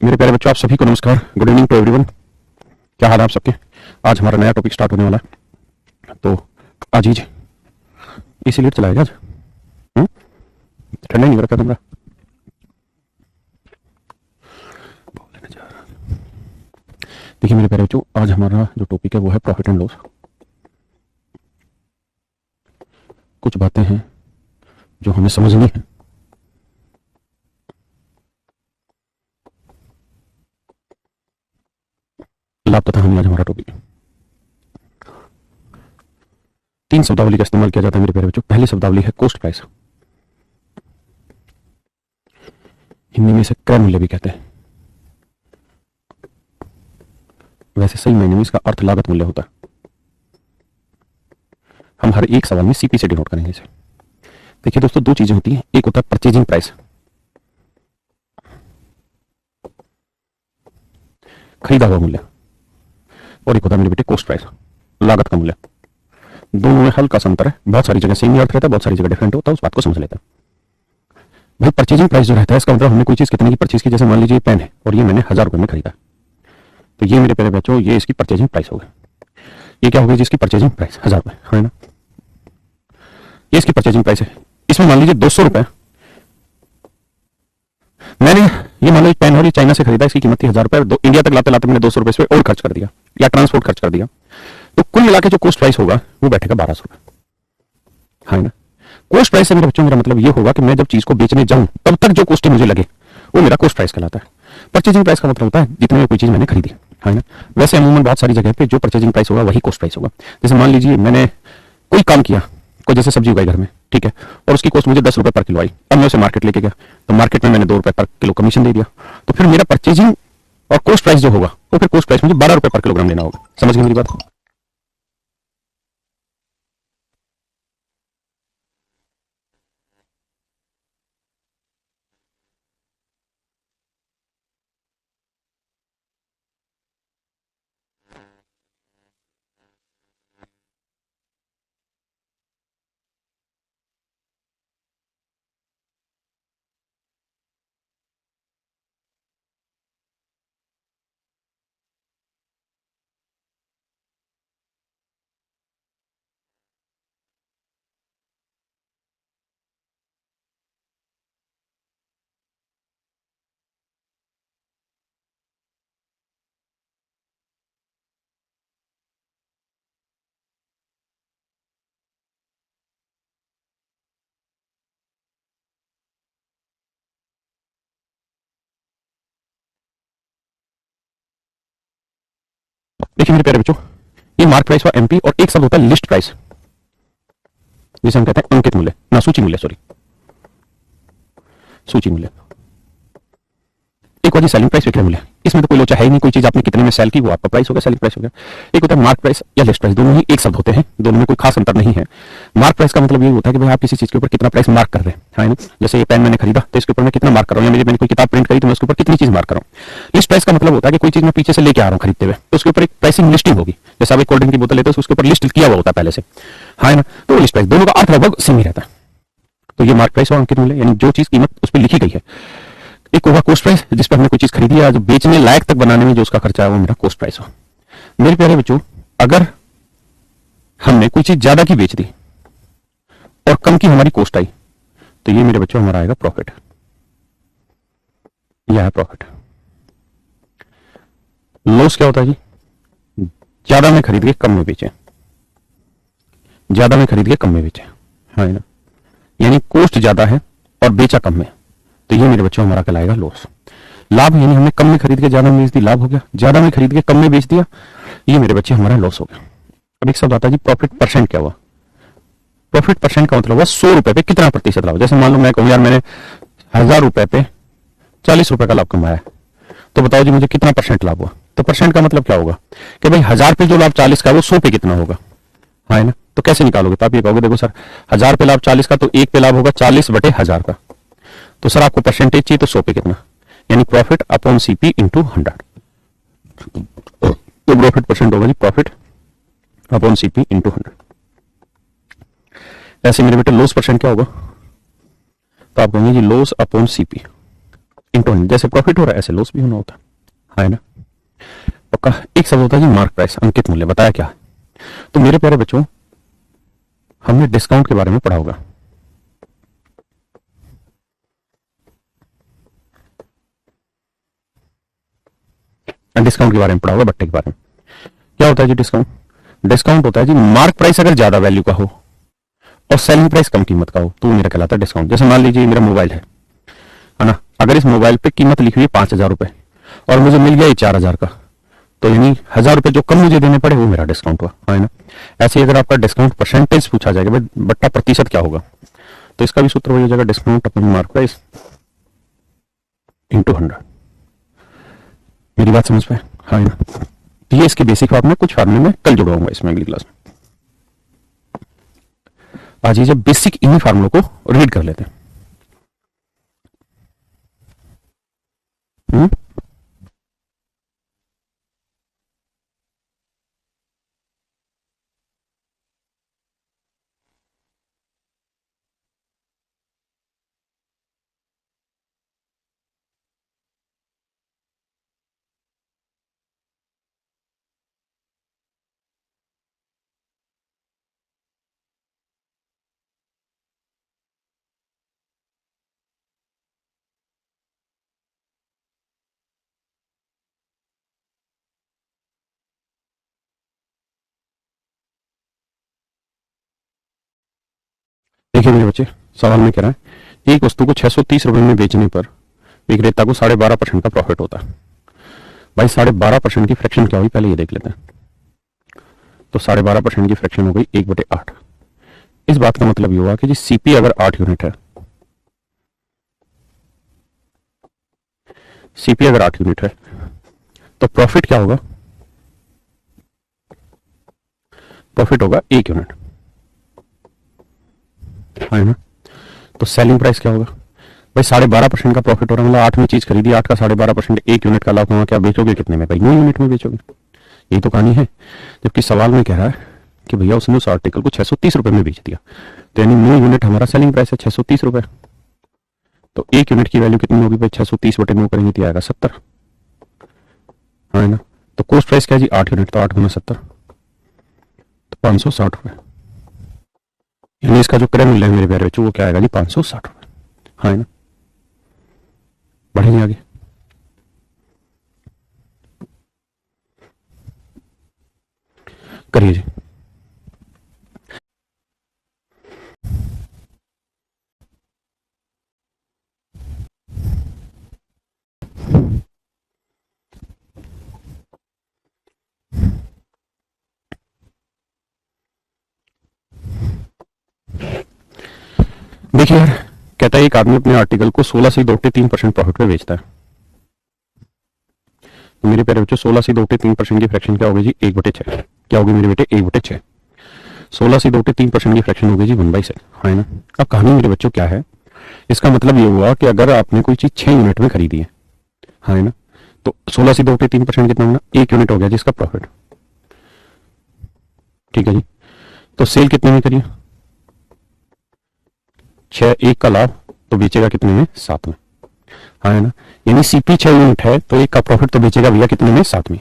मेरे प्यारे बच्चों, आप सभी को नमस्कार। Good evening to everyone. क्या हाल है आप सबके? आज हमारा नया टॉपिक स्टार्ट होने वाला है, तो अजीज इसी लेट चलाएगा आज। ठंडा नहीं हो रखा कमरा। देखिए मेरे प्यारे बच्चों, आज हमारा जो टॉपिक है वो है प्रॉफिट एंड लॉस। कुछ बातें हैं जो हमें समझनी है। लाभ तथा हानि आज हमारा टॉपिक है। 3 शब्दावली का इस्तेमाल किया जाता है मेरे प्यारे बच्चों। पहली शब्दावली है कॉस्ट प्राइस, हिंदी में इसे क्रय मूल्य भी कहते हैं। वैसे सही मायने में इसका अर्थ लागत मूल्य होता है। हम हर एक सवाल में सीपी से डिनोट करेंगे इसे। देखिए दोस्तों, दो चीजें होती हैं। एक होता है परचेजिंग प्राइस, खरीदा हुआ मूल्य, और एक होता है मेरे बेटे कॉस्ट प्राइस, लागत का मूल्य। दोनों में हल्का सा अंतर है। बहुत सारी जगह सेम ही अर्थ रहता है, बहुत सारी जगह डिफरेंट होता है। उस बात को समझ लेते हैं। भाई परचेजिंग प्राइस जो रहता है, इसका मतलब हमने कोई चीज कितने की परचेज की। जैसे मान लीजिए पेन है और ये मैंने 1000 रुपए में खरीदा, तो ये मेरे प्यारे बच्चों ये इसकी परचेजिंग प्राइस हो गई। ये क्या हो गई जिसकी परचेजिंग प्राइस 1000 रुपए है ना। ये इसकी परचेजिंग प्राइस है। इसमें मान लीजिए 200 रुपए मैंने, ये मान लो पेन और ये चाइना से खरीदा, इसकी कीमत थी 1000 रुपए। इंडिया तक लाते लाते मैंने 200 रुपए इस पे और खर्च कर दिया, या ट्रांसपोर्ट खर्च कर दिया, तो कुल मिला के जो कॉस्ट प्राइस होगा वो बैठेगा 1200 रुपए, है ना। कॉस्ट प्राइस से मेरे बच्चों मेरा मतलब ये होगा कि मैं जब चीज को बेचने जाऊं तब तक जो कॉस्ट मुझे लगे वो मेरा कॉस्ट प्राइस कहलाता है। परचेजिंग प्राइस का मतलब होता है जितने में कोई चीज मैंने खरीदी, है ना। वैसे अमूमन बहुत सारी जगह पे जो परचेजिंग प्राइस होगा वही कॉस्ट प्राइस होगा। जैसे मान लीजिए मैंने कोई काम किया, कोई जैसे सब्जी उगाई घर में, ठीक है, और उसकी कॉस्ट मुझे 10 रुपए पर किलो आई। अब मैं उसे मार्केट लेके गया, तो मार्केट में मैंने 2 रुपए पर किलो कमीशन दे दिया, तो फिर मेरा परचेजिंग और कॉस्ट प्राइस जो होगा वो फिर कॉस्ट प्राइस मुझे 12 रुपए पर किलोग्राम देना होगा। समझ गए मेरी बात? देखिए मेरे प्यारे बच्चों, ये मार्क प्राइस हुआ एमपी, और एक शब्द होता है लिस्ट प्राइस, जिसे हम कहते हैं अंकित मूल्य, ना सूची मूल्य, सॉरी सूची मूल्य। एक होती है सेलिंग प्राइस, विक्रय मूल्य। इसमें तो कोई लोचा है ही नहीं, कोई चीज आपने कितने में सेल की वो आपका प्राइस हो गया, सेलिंग प्राइस हो गया। एक होता है मार्क प्राइस या लिस्ट प्राइस, दोनों ही एक शब्द होते हैं, दोनों में कोई खास अंतर नहीं है। मार्क प्राइस का मतलब ये होता है कि भाई आप किसी चीज के ऊपर कितना प्राइस मार्क कर रहे हैं, है ना। जैसे ये पेन मैंने खरीदा तो इसके ऊपर मैं कितना मार्क कर रहा हूँ, या मैंने कोई किताब प्रिंट करी तो मैं उसके ऊपर कितनी चीज मार्क कर रहा हूँ। लिस्ट प्राइस का मतलब होता है कि कोई चीज मैं पीछे से लेके आ रहा हूँ खरीदते हुए, तो उसके ऊपर एक प्राइसिंग लिस्टिंग होगी। जैसे आप एक कोल्ड ड्रिंक की बोतल लेते हो उसके ऊपर लिस्ट किया हुआ होता है पहले से, है ना। तो लिस्ट प्राइस, दोनों का अर्थ लगभग सेम ही रहता है। तो ये मार्क प्राइस और अंकित मूल्य, यानी जो चीज कीमत उस पर लिखी गई है। एक होगा कॉस्ट प्राइस, जिस पर हमने कोई चीज खरीदी है, जो बेचने लायक तक बनाने में जो उसका खर्चा है वो मेरा कॉस्ट प्राइस हो। मेरे प्यारे बच्चों, अगर हमने कोई चीज ज्यादा की बेच दी और कम की हमारी कॉस्ट आई, तो ये मेरे बच्चों हमारा आएगा प्रॉफिट। यह है प्रॉफिट। लॉस क्या होता है जी? ज्यादा में खरीद के कम में बेचे, ज्यादा में खरीद के कम में बेचे, है ना। यानी कॉस्ट ज्यादा है और बेचा कम में, तो ये मेरे बच्चों हमारा कहलाएगा लॉस। लाभ यानी हमने कम में खरीद के ज्यादा में बेच दी, लाभ हो गया। ज्यादा में खरीद के कम में बेच दिया, ये मेरे बच्चे हमारा लॉस हो गया। अब एक शब्द आता है जी प्रॉफिट परसेंट। क्या हुआ? प्रॉफिट परसेंट का मतलब हुआ 100 रुपए पे कितना प्रतिशत लाभ। जैसे मान लो मैं कहूं यार मैंने 1000 रुपए पे 40 रुपए का लाभ कमाया, तो बताओ जी मुझे कितना परसेंट लाभ हुआ। तो परसेंट का मतलब क्या होगा कि भाई 1000 पे जो लाभ 40 का है वो 100 पे कितना होगा, है ना। तो कैसे निकालोगे? तो आप ये कहोगे देखो सर 1000 पे लाभ 40 का, तो एक पे लाभ होगा 40/1000 का। तो सर आपको परसेंटेज चाहिए, तो 100 पे कितना, यानी प्रॉफिट अपॉन सीपी इंटू 100। तो प्रॉफिट परसेंट होगा जी प्रॉफिट अपॉन सीपी इंटू 100। ऐसे मेरे बेटे लॉस परसेंट क्या होगा? तो आप कहेंगे जी लॉस अपॉन सीपी इंटू 100। जैसे प्रॉफिट हो रहा है ऐसे लॉस भी होना होता है ना। पक्का। एक शब्द होता है जी मार्क प्राइस, अंकित मूल्य। बताया क्या? तो मेरे प्यारे बच्चों, हमने डिस्काउंट के बारे में पढ़ा होगा। डिस्काउंट के बारे में पढ़ा होगा, बट्टे के बारे में। क्या होता है जी डिस्काउंट? डिस्काउंट होता है जी मार्क प्राइस अगर ज्यादा वैल्यू का हो और सेलिंग प्राइस कम कीमत का हो तो मेरा कहलाता है डिस्काउंट। जैसे मान लीजिए मेरा मोबाइल है ना, अगर इस मोबाइल पे कीमत लिखी हुई है 5,000 रुपए और मुझे मिल गया ये 4,000 का, तो यानी 1,000 रुपए जो कम मुझे देने पड़े वो मेरा डिस्काउंट हुआ, है ना। ऐसे ही अगर आपका डिस्काउंट परसेंटेज पूछा जाएगा, बट्टा प्रतिशत क्या होगा, तो इसका भी सूत्र वही हो जाएगा, discount upon mark price into 100। मेरी बात समझ पे, है ना। तो ये इसके बेसिक फॉर्मूले, कुछ फार्मूले में कल जुड़वाऊंगा इसमें अगली क्लास में। आज ये जब बेसिक इन्हीं फार्मूलों को रीड कर लेते हैं। देखिए मेरे बच्चे, सवाल में कह रहा है एक वस्तु को 630 रुपए में बेचने पर विक्रेता को 12.5% का प्रॉफिट होता है। भाई 12.5% की फ्रैक्शन क्या हुई पहले ये देख लेते हैं। तो 12.5% की फ्रैक्शन हो गई 1/8। इस बात का मतलब ये हुआ कि जी सीपी अगर 8 यूनिट है, सीपी अगर 8 यूनिट है तो प्रॉफिट क्या होगा? प्रॉफिट होगा 1 यूनिट, है ना। तो सेलिंग प्राइस क्या होगा? भाई 12.5% का प्रॉफिट हो रहा है, मतलब 8 में चीज खरीदी, 8 का 12.5%, 1 यूनिट का लाभ हुआ, क्या बेचोगे कितने में? भाई 9 यूनिट में बेचोगे। यही तो कहानी है। जबकि सवाल में कह रहा है कि भैया उसने उस आर्टिकल को 630 रुपए में बेच दिया, तो यानी 9 यूनिट हमारा सेलिंग प्राइस है 630 रुपए। तो 1 यूनिट की वैल्यू कितनी होगी भाई? 630/9 करेंगे तो आएगा 70, है ना। तो कॉस्ट प्राइस क्या है जी? 8 यूनिट, तो 8 गुना 70 तो 560 रुपए। यानी इसका जो क्रय मूल्य है मेरे प्यारे बच्चों वो क्या आएगा जी? 560 रुपए, है ना। बढ़ेंगे आगे। करिए जी। देखिए यार, कहता है एक आदमी अपने आर्टिकल को 16 प्रॉफिट पे बेचता है। तो मेरे प्यारे बच्चों 16 की फ्रैक्शन क्या होगी जी? 1/6। क्या होगी मेरे बेटे? 1/6। 16 की फ्रैक्शन होगी जी 1/6, है ना। अब कहानी मेरे बच्चों क्या है? इसका मतलब ये हुआ कि अगर आपने कोई चीज 6 यूनिट में खरीदी है ना, तो 16 कितना होगा? 1 यूनिट हो गया जिसका प्रॉफिट। ठीक है जी। तो सेल कितने में करिए? 6, 1 का लाभ, तो बेचेगा कितने में? 7 में, है ना। यानी सीपी 6 यूनिट है तो 1 का प्रॉफिट तो बेचेगा भैया कितने में? 7 में।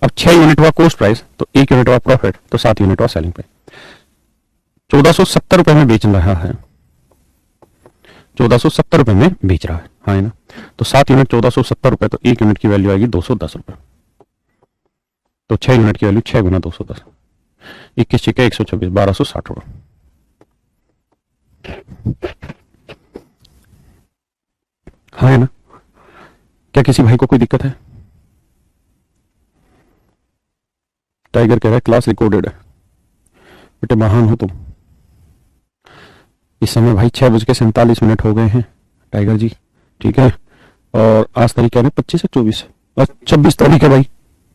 अब 6 यूनिट हुआ कॉस्ट प्राइस, तो 1 यूनिट हुआ प्रॉफिट, तो 7 यूनिट हुआ सेलिंग प्राइस। 1470 रुपए में बेच रहा है, 1470 रुपए में बेच रहा है ना। तो 7 यूनिट 1470 रुपए, तो 1 यूनिट की वैल्यू आएगी 210 रुपए। तो 6 यूनिट की वैल्यू 6 गुना 210, 21 छिके 126, 1260 रुपए, है ना। क्या किसी भाई को कोई दिक्कत है? टाइगर कह रहा है क्लास रिकॉर्डेड है। बेटे महान हो तुम। इस समय भाई 6:47 हो गए हैं टाइगर जी, ठीक है। और आज तारीख क्या है? 25 है 24, 26 तारीख है भाई,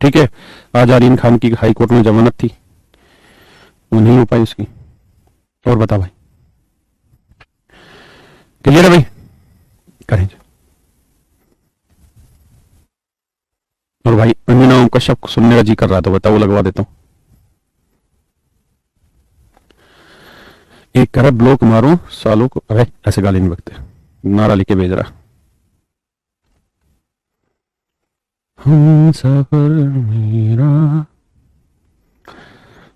ठीक है। आज आर्यन खान की हाई कोर्ट में जमानत थी, वो नहीं हो पाई उसकी। और बता भाई, क्लियर है भाई? करेंगे। और भाई अंजना ओम कश्यप सुनने का जी कर रहा था, बताओ लगवा देता हूँ। एक कह रहा ब्लॉक मारो सालों को, अरे ऐसे गाली नहीं बकते, नारा लिख के भेज रहा। हम सफर मेरा।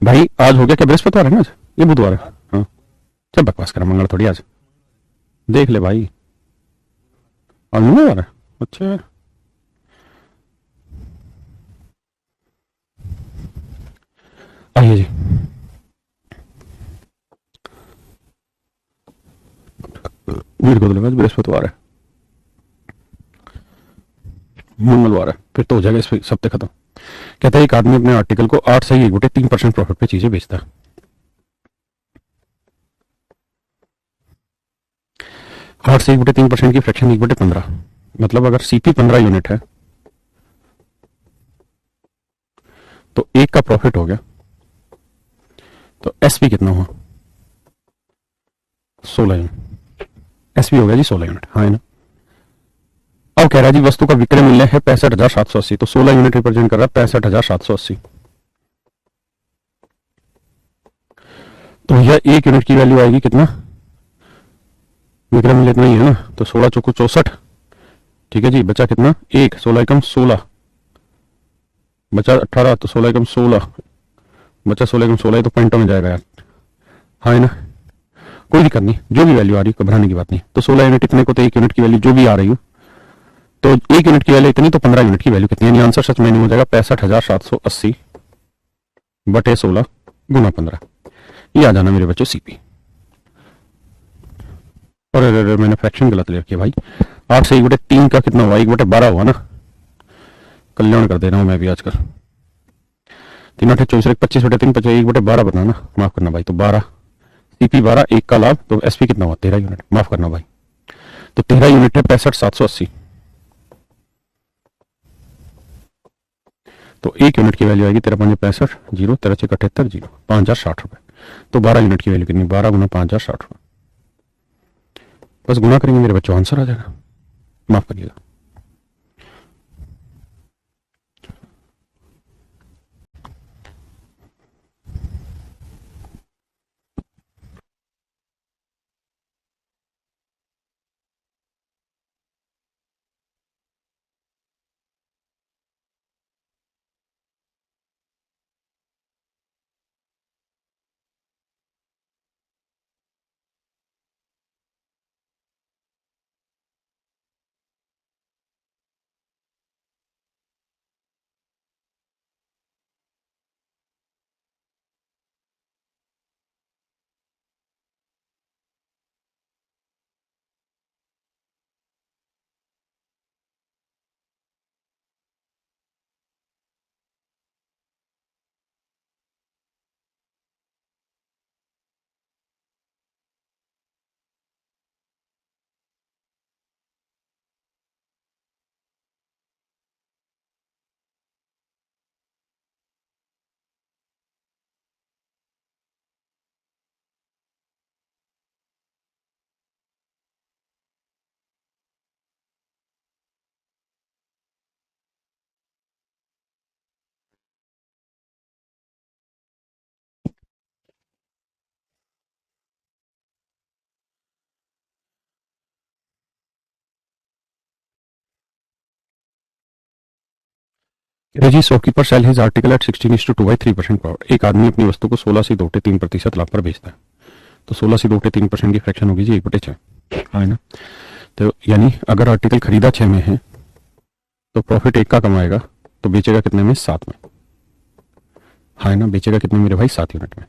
भाई आज हो गया क्या, बृहस्पतिवार है ना आज, ये बुधवार है। हाँ क्या बकवास करा, मंगल थोड़ी आज, देख ले भाई आज मंगलवार है। अच्छा आइए जी, मेरे को तो लगा बृहस्पतिवार है, मंगलवार है, फिर तो हो जाएगा इस सप्ते खत्म। कहता है एक आदमी अपने आर्टिकल को 8 से 1/3% प्रॉफिट पे चीजें बेचता है। 8 से 1/3% की फ्रैक्शन 1/15, मतलब अगर सीपी 15 यूनिट है तो एक का प्रॉफिट हो गया, तो एसपी कितना हुआ, 16 यूनिट। एसपी हो गया जी 16 यूनिट, हाँ है ना। अब कह रहा है जी वस्तु का विक्रय मूल्य है 65,780, तो 16 यूनिट रिप्रेजेंट कर रहा है 65,780। तो भैया एक यूनिट की वैल्यू आएगी कितना, विक्रय मूल्य इतना ही है ना, तो 16 चौको 64, ठीक है जी, बचा कितना एक, 16 एकम 16, बचा 18, तो 16 एकम 16, बचा 16 एकम 16, तो पॉइंटों में जाएगा यार, हाँ है ना। कोई दिक्कत नहीं, जो भी वैल्यू आ रही है घबराने की बात नहीं। तो 16 यूनिट इतने को, तो एक यूनिट की वैल्यू जो भी आ रही हो, तो एक यूनिट की वैल्यू इतनी, तो 15 यूनिट की वैल्यू कितनी, यानी आंसर सच में हो जाएगा 65,780 बटे 16 गुना 15। ये आ जाना मेरे बच्चों सीपी। और अरे मैंने फ्रैक्शन गलत ले रखी है भाई, 8 से 1/3 का कितना हुआ, 1/12 हुआ ना। कल्याण कर दे रहा हूं मैं भी आजकल, 3 8 24 25/3 1/12 बनाना, माफ करना भाई, तो 12 सीपी 12, एक का लाभ, तो एसपी कितना हुआ 13 यूनिट, माफ करना भाई, तो 13 यूनिट है 65,780। तो एक यूनिट की वैल्यू आएगी 13×5 = 0, 13×6 = 78, 0, 5,060 रुपए। तो 12 यूनिट की वैल्यू कितनी, 12 गुना 5,060 रुपए, बस गुना करेंगे मेरे बच्चों, आंसर आ जाएगा, माफ करिएगा। जी shopkeeper sell his article at 16:2/3% profit. एक आदमी अपनी वस्तु को 16 से 2/3% लाभ पर बेचता है, तो 16 से 2/3% की फ्रैक्शन होगी जी 1/6, है ना। तो यानी अगर आर्टिकल खरीदा 6 में है तो प्रॉफिट 1 का कमाएगा, तो बेचेगा कितने में, 7 में, है ना। बेचेगा कितने मेरे भाई, 7 यूनिट में,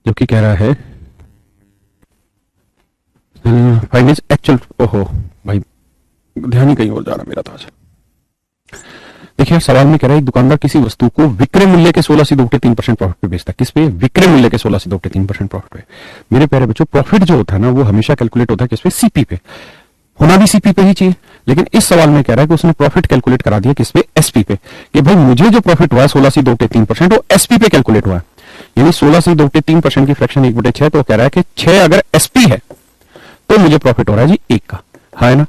जबकि कह रहा है फाइंड हिज एक्चुअल, ओहो भाई ध्यान ही कहीं और जा रहा मेरा तो आज। देखिए सवाल में कह रहा है एक दुकानदार किसी वस्तु को विक्रय मूल्य के 16 से 2/3% प्रॉफिट पे बेचता है, किस पे, विक्रय मूल्य के 16 से 2/3% प्रॉफिट पे। मेरे प्यारे बच्चों प्रॉफिट जो होता है ना वो हमेशा कैलकुलेट होता है किस पे, सीपी पे, होना भी सीपी पे ही चाहिए, लेकिन इस सवाल में कह रहा है कि उसने प्रॉफिट कैलकुलेट करा दिया किस पे, एसपी पे, कि भाई मुझे जो प्रॉफिट हुआ है 16 से 2/3% वो एसपी पे कैलकुलेट हुआ है, यानी 16 से 2/3% की फ्रैक्शन 1/6, तो कह रहा है कि 6 अगर एसपी है तो मुझे प्रॉफिट हो रहा है जी 1 का, है ना।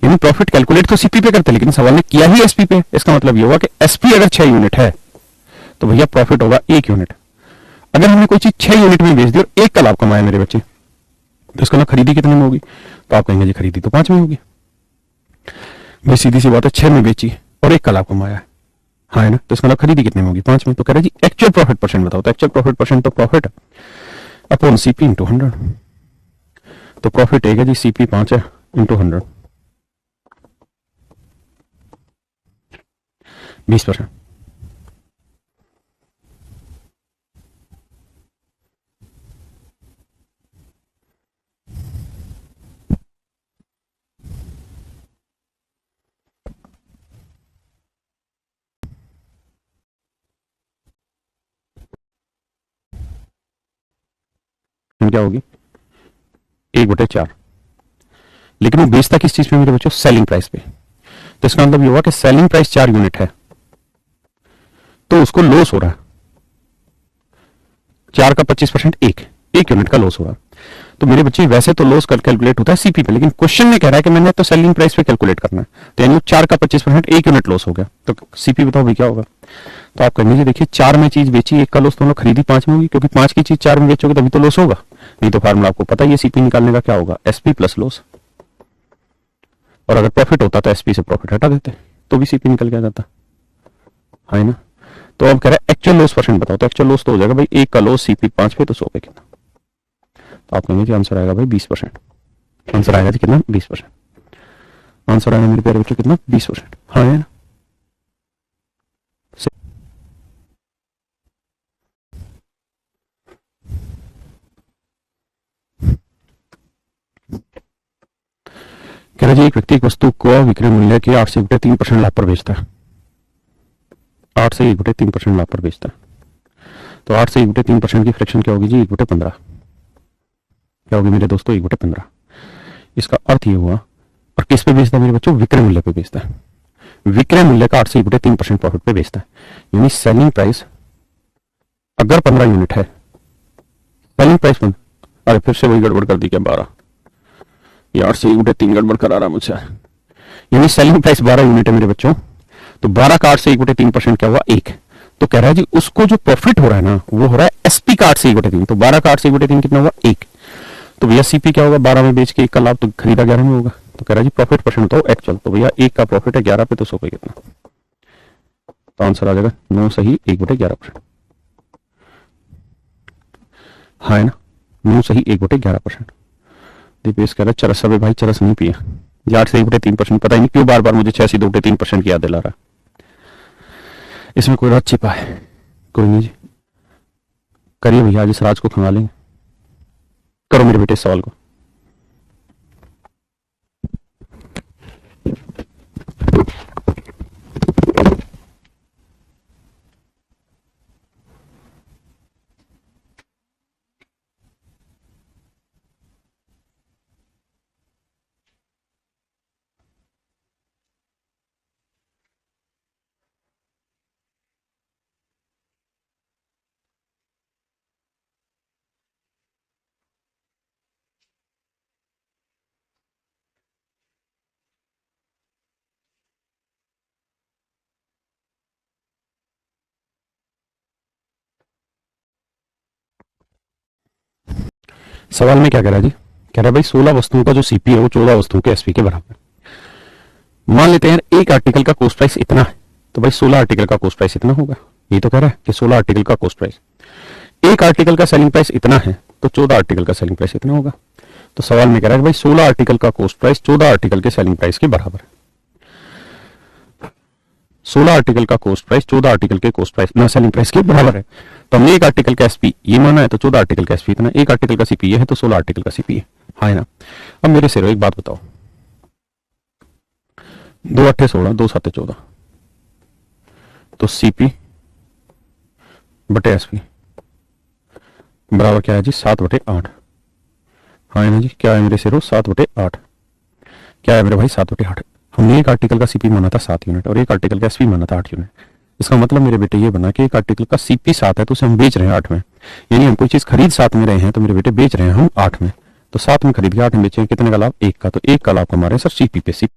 यानी प्रॉफिट कैलकुलेट तो सीपी पे करते, लेकिन सवाल ने किया ही एसपी पे, इसका मतलब ये होगा कि एसपी अगर 6 यूनिट है तो भैया प्रॉफिट होगा 1 यूनिट। अगर हमने कोई चीज 6 यूनिट में बेच दी और 1 का लाभ कमाया मेरे बच्चे, तो इसका ना खरीदी कितने में होगी, तो आप कहेंगे जी खरीदी तो 5 में होगी। भाई सीधी सी बात है, 6 में बेची और एक का लाभ कमाया है, हाँ है ना, तो इसका मतलब खरीदी कितने में होगी 5 में। तो कह रहे जी एक्चुअल प्रॉफिट परसेंट बताओ, तो एक्चुअल प्रॉफिट परसेंट तो प्रॉफिट अपॉन सीपी इंटू 100। तो प्रॉफिट एक है जी, सीपी 5 है इंटू 100, 20%। क्या होगी 1/4, लेकिन वो बेचता किस चीज पे मेरे बच्चों, सेलिंग प्राइस पे। तो इसका मतलब ये हुआ कि सेलिंग प्राइस 4 यूनिट है तो उसको लॉस हो रहा है, 4 का 25% एक यूनिट का लॉस हो रहा है। तो मेरे बच्चे वैसे तो लॉस कैलकुलेट होता है सीपी पे, लेकिन क्वेश्चन में कह रहा है कि मैंने तो सेलिंग प्राइस पे कैलकुलेट करना है, तो यानी 4 का 25% एक यूनिट लॉस हो गया, तो सीपी बताओ भाई क्या होगा। तो आप कर लीजिए, देखिए 4 में चीज बेची, एक का लॉस तो हम लोग खरीदी 5 में होगी, क्योंकि 5 की चीज 4 में बेचोगे तभी तो लॉस होगा, नहीं तो फार्मूला आपको पता ही है सीपी निकालने का क्या होगा, एसपी प्लस लॉस। और अगर प्रॉफिट होता तो एसपी से प्रॉफिट हटा देते तो भी सीपी निकल के आ जाता, है ना। तो अब कह रहा है एक्चुअल लॉस परसेंट बताओ, तो एक्चुअल लॉस तो हो जाएगा भाई एक का लॉस सीपी 5 पे तो 100 पे कितना, तो आप कहेंगे आंसर आएगा भाई 20%। आंसर आएगा जी कितना 20%। आंसर आएगा मेरे प्यारे बच्चों कितना 20%, हाँ है ना। कह रहा जी एक व्यक्ति एक वस्तु को विक्रय मूल्य के 8 से 1/3% लाभ पर बेचता है, 8 से 1/3% लाभ पर बेचता है। तो 8 से 1/3% की फ्रैक्शन क्या होगी जी 1/15, क्या होगी मेरे दोस्तों 1/15। इसका अर्थ ये हुआ, और किस पे बेचता है मेरे बच्चों, विक्रय मूल्य पे बेचता है। विक्रय मूल्य का 8 से 1/3% प्रॉफिट पे बेचता है, यानी सेलिंग प्राइस अगर 15 यूनिट है, सेलिंग प्राइस अरे फिर से वही गड़बड़ कर दी क्या 12, ये 8 से 1/3 गड़बड़ करा रहा मुझसे, यानी सेलिंग प्राइस 12 यूनिट है मेरे बच्चों, तो 12 का 8 से 1/3% क्या हुआ 1। तो कह रहा है जी उसको जो प्रॉफिट हो रहा है ना वो हो रहा है एसपी का 8 से 1/3, तो 12 का 8 से 1/3 कितना हुआ 1। तो भैया सीपी क्या होगा, 12 में बेच के 1 का लाभ तो खरीदा 11 में होगा। तो कह रहा है जी प्रॉफिट परसेंट तो एक्चुअल, तो भैया 1 का प्रॉफिट है 11 पे तो 100 पे कितना, तो आंसर आ जाएगा 9 सही 1/11%, हाँ है ना, 9 सही 1/11%। दीपेश कह रहा है चरस, अबे भाई चरस नहीं पिया, 8 से 1/3%, पता ही नहीं क्यों बार बार मुझे 6 से 2/3% की याद दिला रहा है, इसमें कोई राज छिपा है, कोई नहीं जी। करिए भैया आज इस राज को खंगा लेंगे, करो मेरे बेटे इस सवाल को। सवाल में क्या कह रहा है जी, कह रहा है भाई 16 वस्तुओं का जो सीपी है वो 14 वस्तुओं के एसपी के बराबर है। मान लेते हैं एक आर्टिकल का कॉस्ट प्राइस इतना है, तो भाई 16 आर्टिकल का कॉस्ट प्राइस इतना होगा, ये तो कह रहा है कि 16 आर्टिकल का कॉस्ट प्राइस, एक आर्टिकल का सेलिंग प्राइस इतना है तो 14 आर्टिकल का सेलिंग प्राइस इतना होगा। तो सवाल में कह रहा है भाई 16 आर्टिकल का कॉस्ट प्राइस 14 आर्टिकल के सेलिंग प्राइस के बराबर है। 16 आर्टिकल का कॉस्ट प्राइस 14 आर्टिकल के कॉस्ट प्राइस ना सेलिंग प्राइस के बराबर है। तो हमने एक आर्टिकल का एसपी ये माना है, तो 14 आर्टिकल का एसपी इतना, एक आर्टिकल का सीपी ये है तो 16 आर्टिकल का सीपी है, हाँ है ना। अब मेरे से एक बात बताओ, 2 8 16 2 7 14, तो सीपी बटे एसपी बराबर क्या है जी 7/8, हाँ है ना जी, क्या है मेरे से 7/8, क्या है मेरे भाई 7/8। हमने एक आर्टिकल का सीपी माना था 7 यूनिट और एक आर्टिकल का एसपी माना था 8 यूनिट। इसका मतलब मेरे बेटे ये बना कि एक आर्टिकल का सीपी 7 है तो उसे हम बेच रहे हैं 8 में, यानी हम कोई चीज खरीद 7 में रहे हैं तो मेरे बेटे बेच रहे हैं हम 8 में, तो 7 में खरीद के 8 में बेचे, कितने का लाभ 1 का, तो 1 का लाभ हमारे सर सीपी पे। सीपी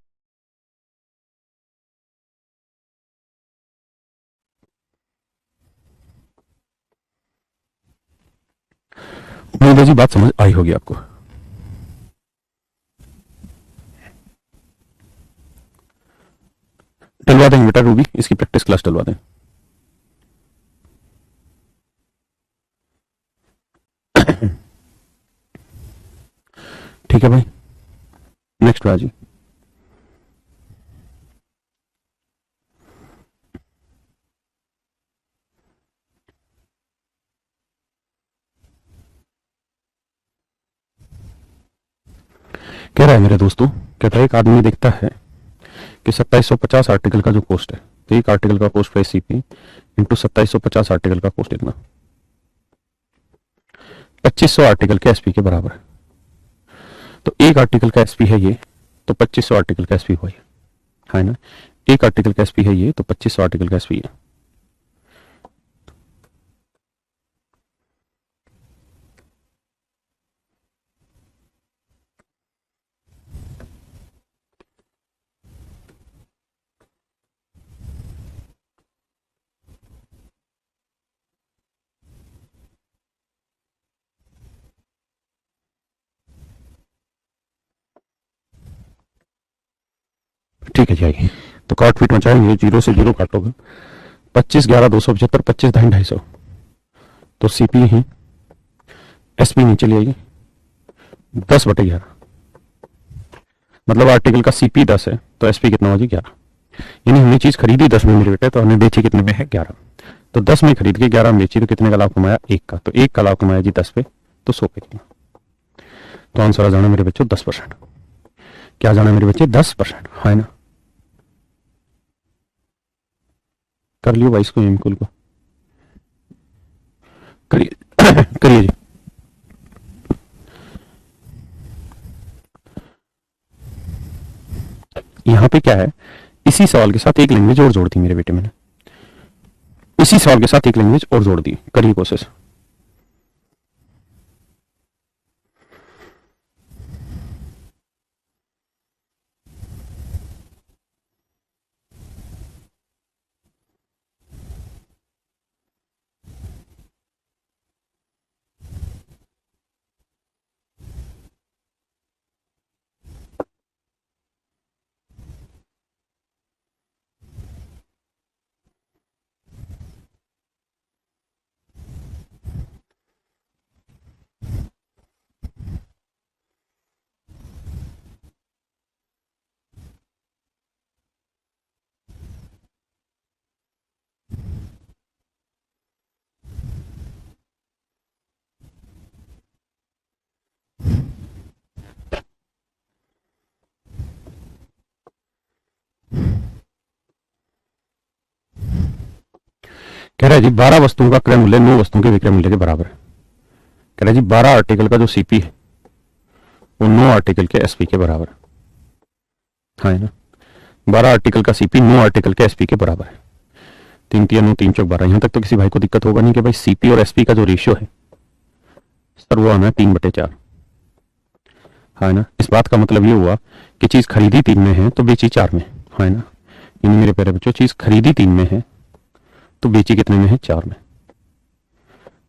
उम्मीद है जी बात समझ आई होगी आपको। डलवा देंगे बेटा रूबी, इसकी प्रैक्टिस क्लास डलवा दें। ठीक है भाई, नेक्स्ट राजी। कह रहा है मेरे दोस्तों, कहता है एक आदमी देखता है कि 2750 आर्टिकल का जो कॉस्ट है, तो एक आर्टिकल का cost price CP into 2750 article का कॉस्ट इतना 2500 आर्टिकल के एसपी के बराबर है। तो एक आर्टिकल का एसपी है ये, तो 2500 आर्टिकल का एसपी हुआ है ना। एक आर्टिकल का एसपी है ये, तो 2500 आर्टिकल का एसपी है। ठीक है जी, आइए तो काट फीट मचाएंगे, 0 से 0 काटोगे, 25 11 275, 25 ढाई 250, तो सीपी ही एसपी नीचे ले आइए 10/11, मतलब आर्टिकल का सीपी 10 है तो एसपी कितना हो जी 11। यानी हमने चीज खरीदी 10 में मेरे बेटे, तो हमने बेची कितने में है 11। तो 10 में खरीद के 11 में बेची, तो कितने का लाभ कमाया 1 का। तो 1 का लाभ कमाया जी 10 पे, तो 100 पे कितना। तो आंसर आ जाना मेरे बच्चों 10%। क्या जाना मेरे बच्चे 10%, है ना। कर लियो भाई इसको, एमकुल को करिए करिए जी। यहां पे क्या है, इसी सवाल के साथ एक लैंग्वेज और जोड़ दी मेरे बेटे मैंने, इसी सवाल के साथ एक लैंग्वेज और जोड़ दी। करिए कोशिश। कह रहा है जी 12 वस्तुओं का क्रय मूल्य 9 वस्तुओं के विक्रय मूल्य के बराबर है। कह रहा है जी 12 आर्टिकल का जो सीपी है वो 9 आर्टिकल के एसपी के बराबर है, हाँ है ना। 12 आर्टिकल का सीपी 9 आर्टिकल के एसपी के बराबर है। 3 3 9 3 चौक 12। यहां तक तो किसी भाई को दिक्कत होगा नहीं कि भाई सीपी और एसपी का जो रेशियो है सर वो आना है 3/4, है ना। इस बात का मतलब ये हुआ कि चीज खरीदी 3 में है तो बेची 4 में, है ना। यानी मेरे प्यारे बच्चों, चीज खरीदी 3 में है तो बेची कितने में है 4 में।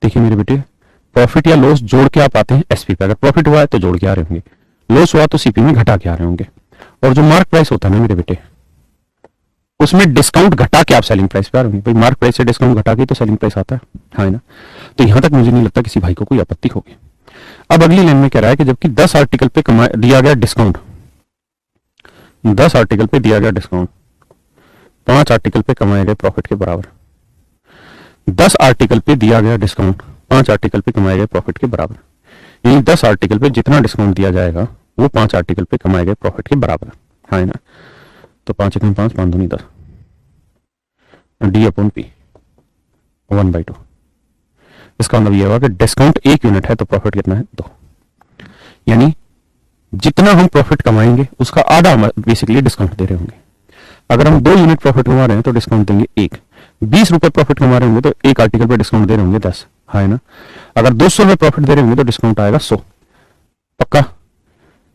देखिए मेरे बेटे, प्रॉफिट या लॉस जोड़ के आप आते हैं एसपी पे। अगर प्रॉफिट हुआ है तो जोड़ के आ रहे होंगे, लॉस हुआ तो सीपी में घटा के आ रहे होंगे। और जो मार्क प्राइस होता है ना मेरे बेटे, उसमें डिस्काउंट घटा के आप सेलिंग प्राइस पे आ रहे होंगे। भाई मार्क प्राइस से डिस्काउंट घटा के तो सेलिंग प्राइस आता है ना। तो यहां तक मुझे नहीं लगता किसी भाई को कोई आपत्ति होगी। अब अगली लाइन में कह रहा है कि जबकि 10 आर्टिकल पे दिया गया डिस्काउंट, 10 आर्टिकल पे दिया गया डिस्काउंट 5 आर्टिकल पे कमाए गए प्रॉफिट के बराबर। 10 आर्टिकल पे दिया गया डिस्काउंट 5 आर्टिकल पे कमाए गए प्रॉफिट के बराबर। यानी 10 आर्टिकल पे जितना डिस्काउंट दिया जाएगा वो 5 आर्टिकल पे कमाए गए प्रॉफिट के बराबर है ना। तो 5 1 5 5 2 10 D/P 1/2। इसका मतलब यह हुआ कि डिस्काउंट 1 यूनिट है तो प्रॉफिट कितना है 2। यानी जितना हम प्रॉफिट कमाएंगे उसका आधा बेसिकली डिस्काउंट दे रहे होंगे। अगर हम 2 यूनिट प्रॉफिट कमा रहे हैं तो डिस्काउंट देंगे 1। 20 रुपए प्रॉफिट कमा रहे होंगे तो एक आर्टिकल पे डिस्काउंट दे रहे होंगे 10, है ना। अगर 200 रुपए प्रॉफिट दे रहे होंगे तो डिस्काउंट आएगा 100 पक्का।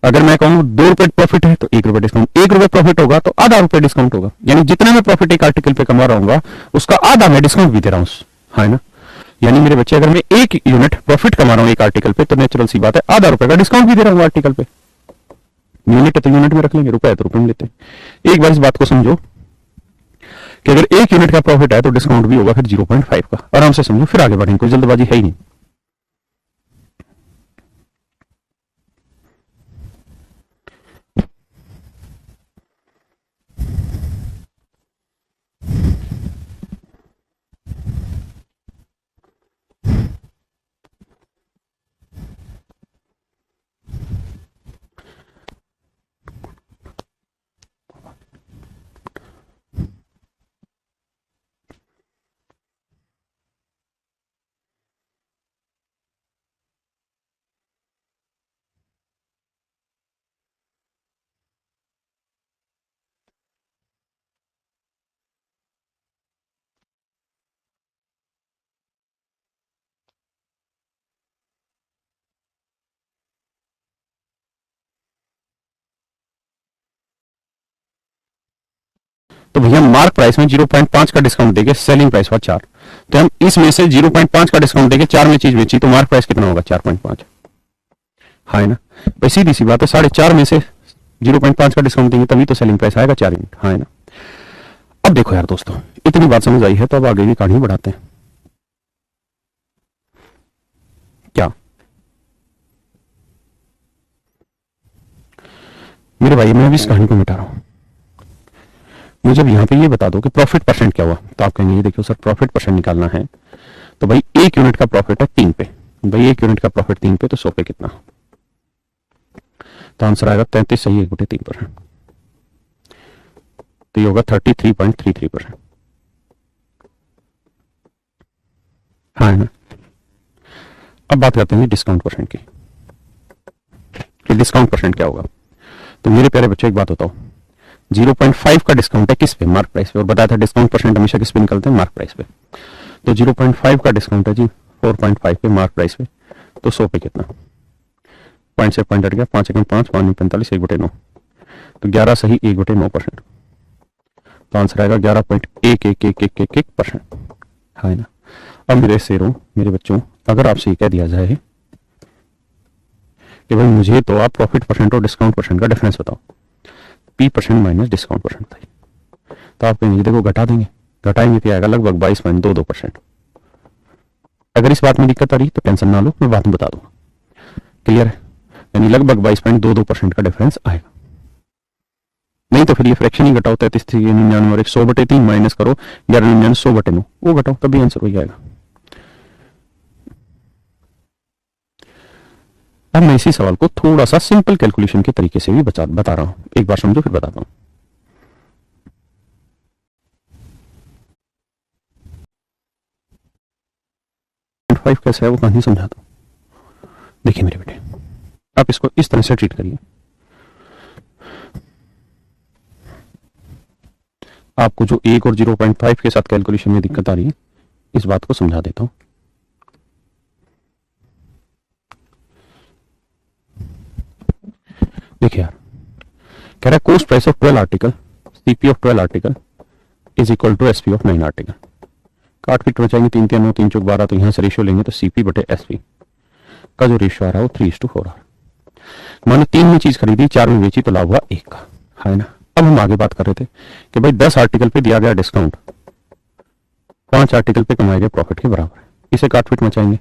अगर मैं कहूँ 2 रुपए प्रॉफिट है तो 1 रुपए डिस्काउंट, 1 रुपए प्रॉफिट होगा तो आधा रुपए डिस्काउंट होगा। यानी जितना मैं प्रॉफिट एक आर्टिकल पे कमा रहा हूँ उसका आधा मैं डिस्काउंट भी दे रहा हूँ, है ना। यानी मेरे बच्चे, अगर मैं 1 यूनिट प्रॉफिट कमा रहा हूँ एक आर्टिकल पे तो नेचुरल सी बात है आधा रुपए का डिस्काउंट भी दे रहा हूँ आर्टिकल पे। यूनिट है तो यूनिट में रख लेंगे, रुपए है तो रुपए में लेते हैं। एक बार इस बात को समझो कि अगर 1 यूनिट का प्रॉफिट है तो डिस्काउंट भी होगा फिर 0.5 का। आराम से समझो, फिर आगे बढ़ेंगे, कोई जल्दबाजी है ही नहीं। तो भैया मार्क प्राइस में 0.5 का डिस्काउंट देके सेलिंग प्राइस हुआ 4, तो हम इसमें से 0.5 का डिस्काउंट देके 4 में चीज बेची तो मार्क प्राइस कितना होगा? 4.5। हाँ है ना भाई, सीधी सी बात है, 4.5 में से 0.5 का डिस्काउंट देंगे तभी तो सेलिंग प्राइस आएगा 4 यूनिट। हाँ है ना। अब देखो यार दोस्तों, इतनी बात समझ आई है तो अब आगे की कहानी बढ़ाते हैं। क्या मेरे भाई, मैं अभी इस कहानी को मिटा रहा हूं, मुझे अब यहाँ पे ये बता दो कि प्रॉफिट परसेंट क्या हुआ। तो आप कहेंगे ये देखो सर प्रॉफिट परसेंट निकालना है तो भाई 1 यूनिट का प्रॉफिट है 3 पे, भाई 1 यूनिट का प्रॉफिट 3 पे तो 100 पे कितना? तो आंसर आएगा 33 सही 1/3%, तो ये होगा 33.33%। हाँ है ना। अब बात करते हैं डिस्काउंट परसेंट की, कि डिस्काउंट परसेंट क्या होगा। तो मेरे प्यारे बच्चों एक बात बताओ, 0.5 का डिस्काउंट है किस पे? मार्क प्राइस पे। और बताया था डिस्काउंट परसेंट हमेशा किस पे निकलते हैं? मार्क प्राइस पे। तो 0.5 का डिस्काउंट है जी 4.5 पे मार्क प्राइस पे, तो 100 पे कितना? पॉइंट से पॉइंट हट गया, 5 एकम 5, 5 45, 1/9, तो 11 सही 1/9%। तो आंसर आएगा 11.111111%। हाँ है ना। अब मेरे शेरों, मेरे बच्चों, अगर आपसे ये कह दिया जाए कि भाई मुझे तो आप प्रॉफिट परसेंट और डिस्काउंट परसेंट का डिफरेंस बताओ, P percent minus discount percent था, तो आप कहेंगे देखो घटा देंगे, घटाएंगे तो आएगा लगभग 22.22%। अगर इस बात में दिक्कत आ रही तो टेंशन ना लो, मैं बात में बता दूंगा। क्लियर है? यानी लगभग 22.22% का डिफरेंस आएगा। नहीं तो फिर ये फ्रैक्शन ही घटाओ, 33 और 100/3 माइनस करो 11 100/9, वो घटाओ तभी आंसर हो जाएगा। अब मैं इसी सवाल को थोड़ा सा सिंपल कैलकुलेशन के तरीके से भी बता रहा हूं, एक बार समझो फिर बताता हूं। फाइव कैसे है वो कहानी समझाता हूं। देखिए मेरे बेटे, आप इसको इस तरह से ट्रीट करिए। आपको जो 1 और 0.5 के साथ कैलकुलेशन में दिक्कत आ रही है, इस बात को समझा देता हूं। देखिए यार, कह रहा है cost price of 12 article, CP of 12 article is equal to SP of 9 article. काट पीट बचाएंगे, 3 3 9 3 चौक 12, तो यहां से रेशियो लेंगे तो सीपी बटे एसपी का जो रेशियो आ रहा है वो 3:4 आ रहा है। मानो 3 में चीज खरीदी, 4 में बेची तो लाभ हुआ 1 का। है ना। अब हम आगे बात कर रहे थे कि भाई 10 आर्टिकल पे दिया गया डिस्काउंट 5 आर्टिकल पे कमाए गए प्रॉफिट के बराबर है। इसे काट पीट मचाएंगे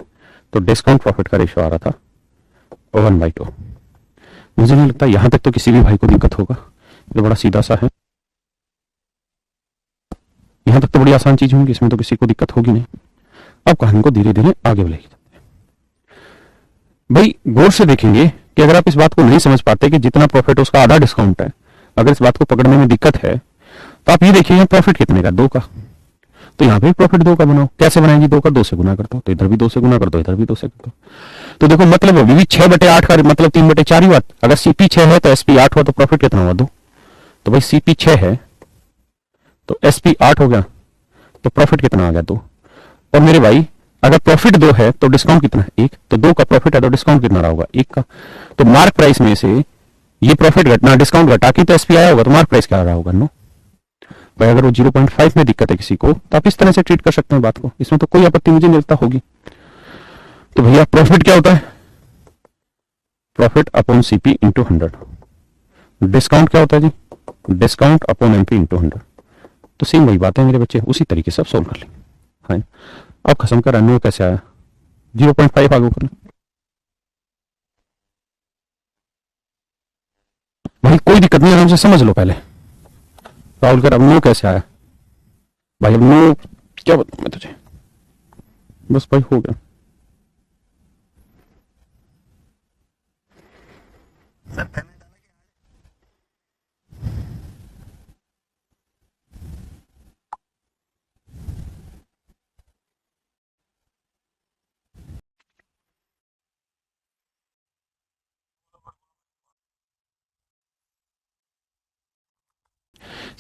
तो डिस्काउंट प्रॉफिट का रेशियो आ रहा था 1/2। मुझे नहीं लगता यहां तक तो किसी भी भाई को दिक्कत होगा, ये बड़ा सीधा सा है, यहां तक तो बड़ी आसान चीज होगी, इसमें तो किसी को दिक्कत होगी नहीं। अब कहानी को धीरे धीरे आगे बढ़ेगी। भाई गौर से देखेंगे कि अगर आप इस बात को नहीं समझ पाते कि जितना प्रॉफिट उसका आधा डिस्काउंट है, अगर इस बात को पकड़ने में दिक्कत है तो आप ये देखिए प्रॉफिट कितने का? 2 का। तो यहाँ पे प्रॉफिट 2 का बनाओ। कैसे बनाएंगे? 2 का 2 से गुना कर दो, तो इधर भी 2 से गुना कर दो, इधर भी 2 से कर दो। तो देखो मतलब अभी भी 6/8 का मतलब 3/4 ही हुआ। अगर सीपी 6 है तो एसपी 8 हुआ, तो प्रॉफिट कितना हुआ? 2। तो भाई सीपी 6 है तो एसपी 8 हो गया, तो प्रॉफिट कितना आ गया? 2। और मेरे भाई अगर प्रॉफिट 2 है तो डिस्काउंट कितना है? 1। तो 2 का प्रॉफिट है तो डिस्काउंट कितना रहा होगा? 1 का। तो मार्क प्राइस में से ये प्रॉफिट घटना डिस्काउंट घटा के तो एसपी आया होगा, तो मार्क प्राइस क्या रहा होगा? 9। भाई अगर वो 0.5 में दिक्कत है किसी को तो आप इस तरह से ट्रीट कर सकते हैं बात को, इसमें तो कोई आपत्ति मुझे नहीं लगता होगी। तो भैया प्रॉफिट क्या होता है? Profit upon CP into 100। Discount क्या होता है जी? Discount upon MP into 100। तो सेम वही बात है मेरे बच्चे, उसी तरीके से आप सोल्व कर लेंगे। हाँ, अब खत्म कर, नो कैसे आया, 0.5 आगे कर लें भाई, कोई दिक्कत नहीं, आराम से समझ लो पहले। राहुल कर, अब नो कैसे आया भाई, अब नो क्या बताऊं मैं तुझे, बस भाई हो गया।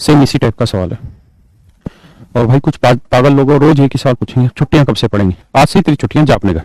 सेम इसी टाइप का सवाल है। और भाई कुछ पागल लोग रोज एक ही सवाल पूछेंगे, छुट्टियां कब से पड़ेंगी, आज से ही तेरी छुट्टियां जा अपने घर।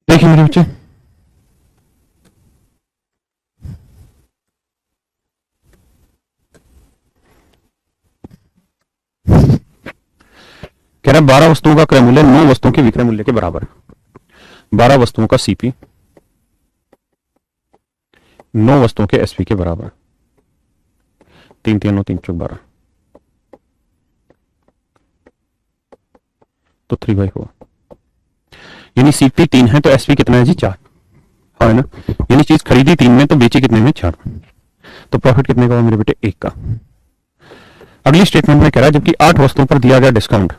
देखिए मेरे बच्चे, कह रहा है 12 वस्तुओं का क्रय मूल्य 9 वस्तुओं के विक्रय मूल्य के बराबर है। 12 वस्तुओं का सीपी 9 वस्तुओं के एसपी के बराबर, 3 3 9 3 चौक 12, तो 3 बाई हुआ, यानी सीपी 3 है तो एसपी कितना है जी 4, है ना, यानी चीज खरीदी 3 में तो बेची कितने में 4, तो प्रॉफिट कितने का हुआ मेरे बेटे 1 का। अगली स्टेटमेंट में कह रहा है जबकि 8 वस्तुओं पर दिया गया डिस्काउंट,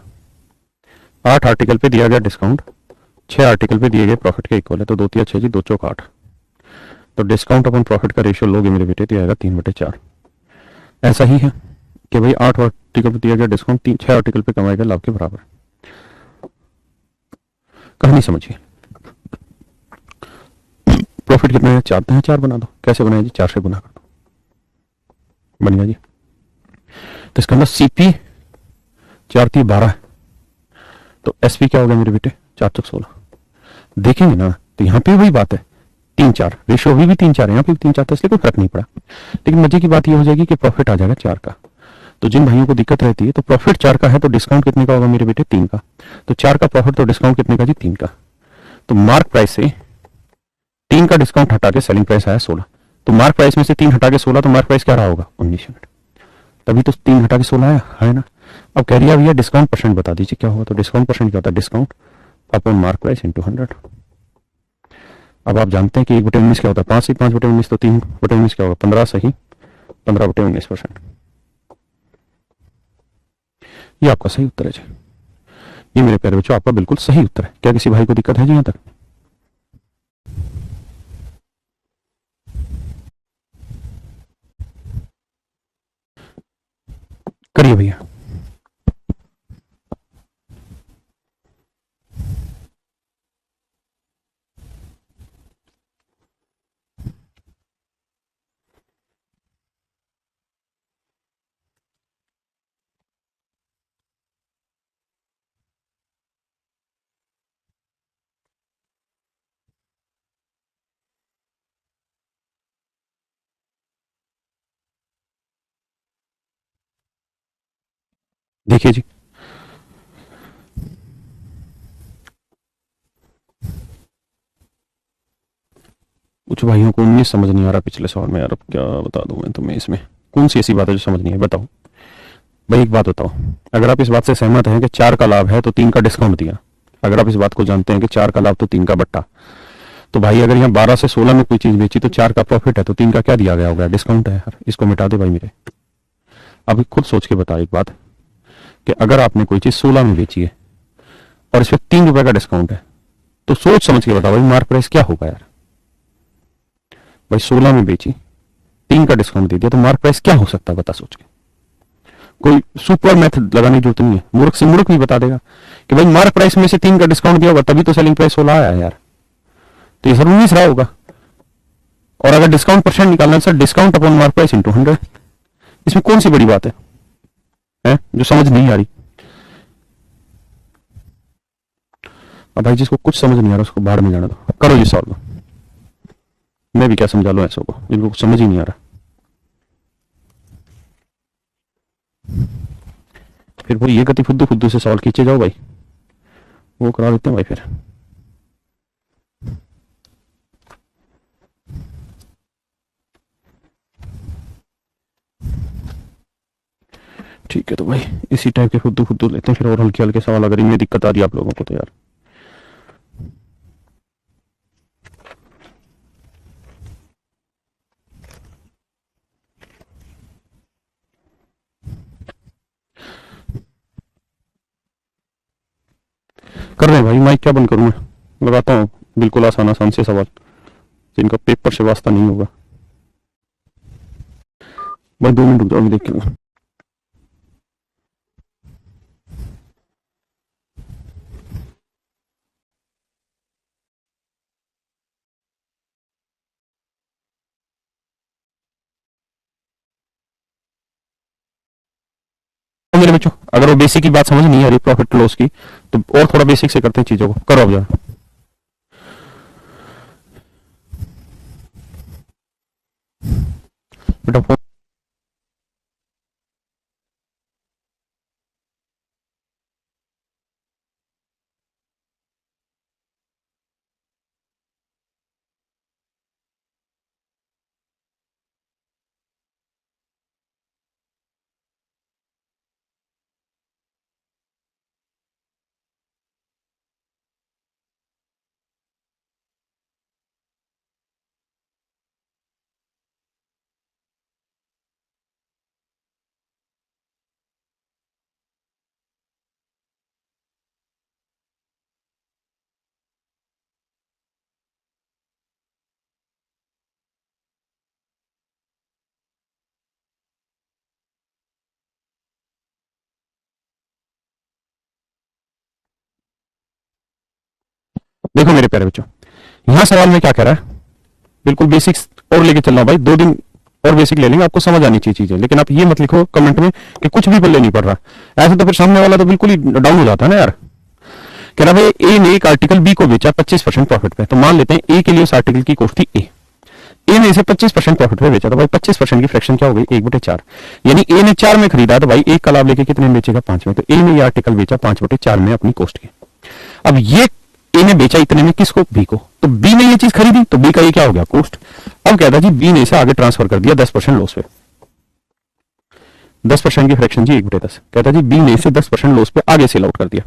8 आर्टिकल पे दिया गया डिस्काउंट 6 आर्टिकल पे दिए गए प्रॉफिट के इक्वल है, तो 2 3 6 जी 2 चौक 8, तो डिस्काउंट अपन प्रॉफिट का रेशियो लोगे मेरे बेटे तो आएगा 3/4। ऐसा ही है कि भाई 8 आर्टिकल पे दिया गया डिस्काउंट 6 आर्टिकल पे कमाएगा लाभ के बराबर। कहानी समझिए, प्रॉफिट कितना है 4 है, 4 बना दो, कैसे बनाया जी 4 से गुना कर दो, बन गया जी। तो इसका मतलब सीपी 4 3 12 है, तो एसपी क्या होगा मेरे बेटे 4 चौक 16। देखेंगे ना तो यहाँ पे वही बात है 3 4, रेशियो भी 3 4 है, यहाँ पे भी 3 4 था, इसलिए कोई फर्क नहीं पड़ा। लेकिन मजे की बात ये हो जाएगी कि प्रॉफिट आ जाएगा 4 का, तो जिन भाइयों को दिक्कत रहती है, तो प्रॉफिट 4 का है तो डिस्काउंट कितने का होगा मेरे बेटे? 3 का। तो 4 का प्रॉफिट तो डिस्काउंट कितने का जी? 3 का। तो मार्क प्राइस से 3 का डिस्काउंट हटा के सेलिंग प्राइस आया 16। तो मार्क प्राइस में से 3 हटा के 16, तो मार्क प्राइस क्या रहा होगा? 19 यूनिट। तभी तो 3 हटा के 16 आया है ना। अब कह रही है भैया डिस्काउंट परसेंट बता दीजिए क्या होगा। तो डिस्काउंट परसेंट क्या होता है? Discount upon mark price into 100। अब आप जानते हैं कि 1/19 क्या होता है? 5 से 5/19, तो 3/19 क्या होगा? 15 सही 15/19%। ये आपका सही उत्तर है जी। ये मेरे प्यारे बच्चों आपका बिल्कुल सही उत्तर है। क्या किसी भाई को दिक्कत है जी यहां तक? करिए भैया। देखिए जी, कुछ भाइयों को 19 समझ नहीं आ रहा पिछले सवाल में। यार अब क्या बता दूं मैं तुम्हें, इसमें कौन सी ऐसी बात है जो समझ नहीं है? बताओ भाई, एक बात बताओ। अगर आप इस बात से सहमत हैं कि 4 का लाभ है तो 3 का डिस्काउंट दिया, अगर आप इस बात को जानते हैं कि 4 का लाभ तो 3 का बट्टा, तो भाई अगर यहाँ 12 से 16 में कोई चीज बेची तो 4 का प्रॉफिट है, तो 3 का क्या दिया गया होगा? डिस्काउंट है यार। इसको मिटा दे भाई मेरे। अभी खुद सोच के बता एक बात, कि अगर आपने कोई चीज 16 में बेची है और इस पर 3 रुपए का डिस्काउंट है, तो सोच समझ के बताओ भाई मार्क प्राइस क्या होगा यार? भाई 16 में बेची, 3 का डिस्काउंट दे दिया, तो मार्क प्राइस क्या हो सकता है? बता सोच के। कोई सुपर मेथड लगाने की जरूरत नहीं है, मूर्ख से मूर्ख भी बता देगा कि भाई मार्क प्राइस में से 3 का डिस्काउंट दिया होगा तभी तो सेलिंग प्राइस 16 आया है यार। तो ये सर 19 रहा होगा। और अगर डिस्काउंट परसेंट निकालना है sir, discount upon mark price into 100। इसमें कौन सी बड़ी बात है जो समझ नहीं आ रही? अब भाई जिसको कुछ समझ नहीं आ रहा उसको बाहर में जाना दो, करो जी सॉल्व। मैं भी क्या समझा लूं ऐसों को जिनको कुछ समझ ही नहीं आ रहा। फिर वो ये गति फुद्दू फुद्दू से सॉल्व खींचे जाओ भाई, वो करा देते हैं भाई फिर। ठीक है, तो भाई इसी टाइप के फुद्दू फुद्दू लेते हैं फिर, और हल्के हल्के सवाल अगर इनमें दिक्कत आ रही है आप लोगों को तो यार। कर रहे हैं भाई, माइक क्या बंद करूं मैं? लगाता हूँ बिल्कुल आसान आसान से सवाल जिनका पेपर से वास्ता नहीं होगा। भाई 2 मिनट रुक जाओ, मैं देख लूंगा। तो मेरे बच्चों अगर वो बेसिक की बात समझ नहीं आ रही प्रॉफिट लॉस की, तो और थोड़ा बेसिक से करते हैं चीजों को। करो अब जरा बेटा। देखो मेरे प्यारे बच्चों, यहाँ सवाल में क्या कह रहा है, बिल्कुल बेसिक्स और लेके चल रहा हूं भाई। 2 दिन और बेसिक ले लेंगे, आपको समझ आनी चाहिए चीजें। लेकिन आप ये मत लिखो कमेंट में कि कुछ भी पल्ले नहीं पड़ रहा। ऐसे तो फिर सामने वाला तो बिल्कुल ही डाउन हो जाता है ना यार। कह रहा भाई ए ने एक आर्टिकल बी को बेचा 25% प्रॉफिट पे, तो मान लेते हैं ए के लिए उस आर्टिकल की कॉस्ट थी ए। ए ने इसे 25% प्रॉफिट पे बेचा, तो भाई 25% की फ्रैक्शन क्या हो गई, 1/4। यानी ए ने 4 में खरीदा तो भाई 1 का लाभ लेके कितने में बेचेगा, 5 में। तो ए ने ये आर्टिकल बेचा 5/4 में अपनी कॉस्ट के। अब ये ए ने बेचा इतने में किसको, बी को। तो बी ने ये चीज खरीदी तो बी का ये क्या हो गया, कॉस्ट। अब कहता जी बी ने इसे आगे ट्रांसफर कर दिया 10% लॉस पे, 10% की फ्रैक्शन जी 1/10। कहता जी बी ने इसे 10% लॉस पे आगे सेल आउट कर दिया,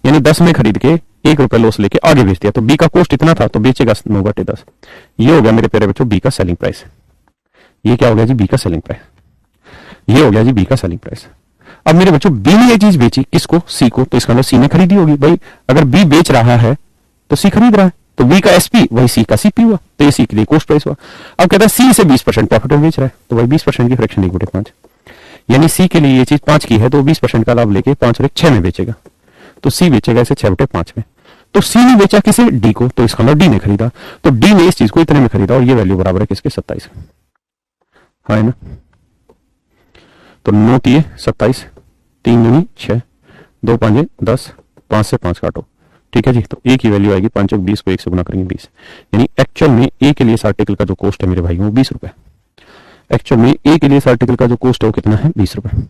यानी 10 में खरीद के 1 रुपए लॉस लेके आगे बेच दिया। तो बी का कॉस्ट इतना था तो बेचेगा 9/10। ये हो गया मेरे प्यारे बच्चों बी का सेलिंग प्राइस। ये क्या हो गया जी, बी का सेलिंग प्राइस। ये हो गया जी बी का सेलिंग प्राइस। अब मेरे बच्चों बी ने ये चीज बेची किसको, सी को, तो इसका मतलब सी ने खरीदी होगी। भाई अगर बी बेच रहा है तो सी खरीद रहा है, तो बी का एसपी वही सी का सीपी हुआ, तो ये सी के लिए कॉस्ट प्राइस हुआ। अब कहता है सी से 20% प्रॉफिट में बेच रहा है, तो भाई 20% की फ्रैक्शन 1/5, यानी सी के लिए ये चीज 5 की है तो 20% का लाभ लेके 5 और 1 6 में बेचेगा। तो सी बेचेगा इसे 6/5 में। तो सी ने बेचा किसे, डी को, तो इसका मतलब डी ने खरीदा। तो डी ने इस चीज को इतने में खरीदा और ये वैल्यू बराबर है किसके, 27। हाँ ना, तो 9 तिये 27, 3 दूनी 6, 2 5 10, 5 से 5 काटो, ठीक है जी। तो ए की वैल्यू आएगी 5 20 को 1 से गुना करेंगे 20, यानी एक्चुअल में ए के लिए इस आर्टिकल का जो कॉस्ट है मेरे भाई वो 20 रुपए। एक्चुअल में ए के लिए इस आर्टिकल का जो कॉस्ट है वो कितना है, 20 रुपए।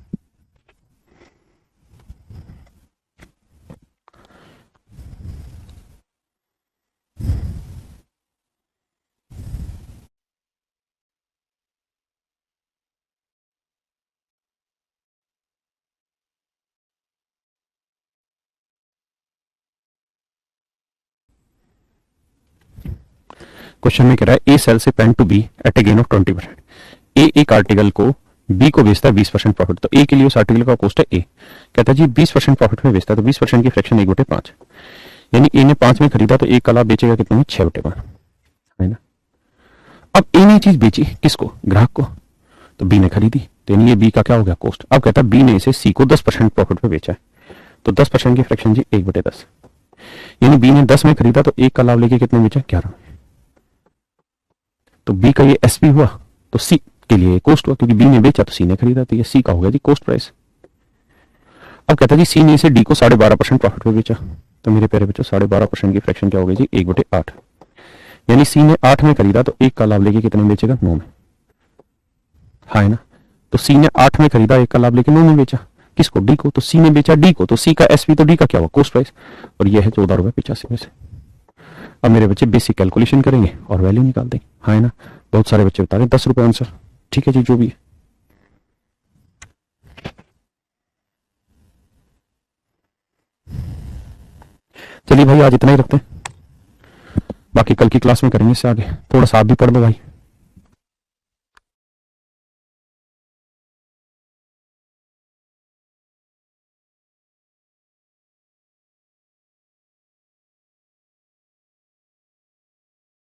क्वेश्चन में कह रहा है ए सेल से pen to B at a gain of 20%। A एक आर्टिकल को बी को बेचता है 20% प्रॉफिट, तो ए के लिए उस आर्टिकल का कॉस्ट है ए। कहता है जी 20% प्रॉफिट में बेचता है तो 20% की फ्रैक्शन 1/5, यानी ए ने 5 में खरीदा तो एक का लाभ बेचेगा कितने में, 6/5, है ना। अब ए ने चीज बेची किसको, ग्राहक को, तो बी ने खरीदी, तो यानी ये बी का क्या हो गया, कॉस्ट। अब कहता है बी ने इसे सी को 10% प्रॉफिट पे बेचा है, तो 10% की फ्रैक्शन जी 1/10, यानी बी ने 10 में खरीदा तो एक का लाभ लेके कितने बेचा, 11 में। तो बी का ये एसपी हुआ तो सी के लिए कॉस्ट हुआ, क्योंकि बी ने बेचा तो सी ने खरीदा, तो ये सी का हो गया जी कॉस्ट प्राइस। अब कहता है जी सी ने इसे डी को 12.5% प्रॉफिट पे बेचा, तो मेरे प्यारे बच्चों 12.5% की फ्रैक्शन क्या हो गई जी, 1/8, यानी सी ने 8 में खरीदा तो एक का लाभ लेके कितने में बेचेगा, 9 में। हाँ है ना, तो सी ने 8 में खरीदा, एक का लाभ लेके 9 में बेचा, किसको, डी को। तो सी ने बेचा डी को, तो सी का एसपी तो डी का क्या हुआ, कॉस्ट प्राइस, और ये है 14.85 में से। अब मेरे बच्चे बेसिक कैलकुलेशन करेंगे और वैल्यू निकाल देंगे। हाँ है ना, बहुत सारे बच्चे बता रहे 10 रुपए आंसर, ठीक है जी, जो भी है। चलिए भाई आज इतना ही रखते हैं, बाकी कल की क्लास में करेंगे इससे आगे। थोड़ा सा आप भी पढ़ लो भाई।